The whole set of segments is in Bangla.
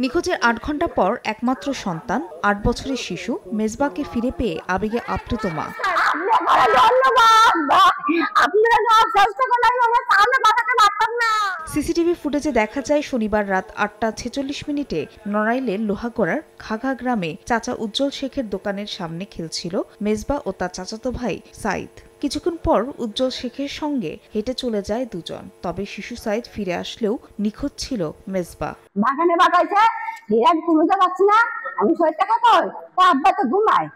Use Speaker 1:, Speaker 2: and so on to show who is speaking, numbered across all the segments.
Speaker 1: নিখোঁজের ৮ ঘন্টা পর একমাত্র সন্তান ৮ বছরের শিশু মেজবাকে ফিরে পেয়ে আবেগে আপ্লুত মা। সিসিটিভি ফুটেজে দেখা যায় শনিবার রাত ৮টা ৪৬ নড়াইলের লোহাগড়ার খাঘা গ্রামে চাচা উজ্জ্বল শেখের দোকানের সামনে খেলছিল মেজবা ও তার চাচাতো ভাই সাইদ। কিছুক্ষণ পর উজ্জ্বল শেখের সঙ্গে হেঁটে চলে যায় দুজন। তবে শিশু সাইদ ফিরে আসলেও নিখোঁজ ছিল মেজবা।
Speaker 2: বাগানে বাগাইছে হিরাজ কুমুতে পাচ্ছি না, আমি শরীরটা কত আব্বা তো ঘুমায়।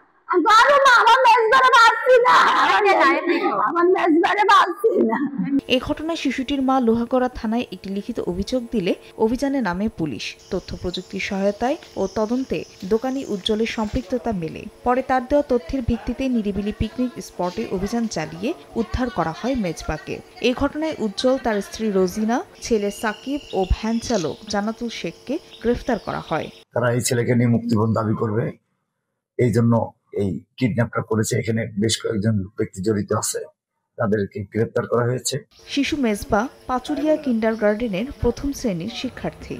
Speaker 1: এই ঘটনায় শিশুটির মা লোহাগড়া থানায় একটি লিখিত অভিযোগ দিলে অভিযানে নামে পুলিশ। তথ্য প্রযুক্তির সহায়তায় ও তদন্তে দোকানি উজ্জ্বলের সম্পৃক্ততা মেলে। পরে তার দেওয়া তথ্যের ভিত্তিতে নিরিবিলি পিকনিক স্পটে অভিযান চালিয়ে উদ্ধার করা হয় মেজবাকে। এই ঘটনায় উজ্জ্বল, তার স্ত্রী রোজিনা, ছেলে সাকিব ও ভ্যান চালক জান্নাতুল শেখকে গ্রেফতার করা হয়।
Speaker 3: তারা এই ছেলেকে নিয়ে মুক্তিপণ দাবি করবে, এই জন্য এই কিডন্যাপটা করেছে। এখানে বেশ কয়েকজন ব্যক্তি জড়িত আছে, তাদেরকে গ্রেফতার করা হয়েছে।
Speaker 1: শিশু মেজবা পাচুরিয়া কিন্ডারগার্টেনের প্রথম শ্রেণীর শিক্ষার্থী।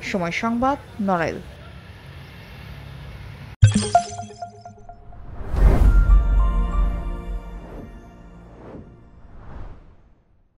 Speaker 1: সময় সংবাদ, নড়াইল।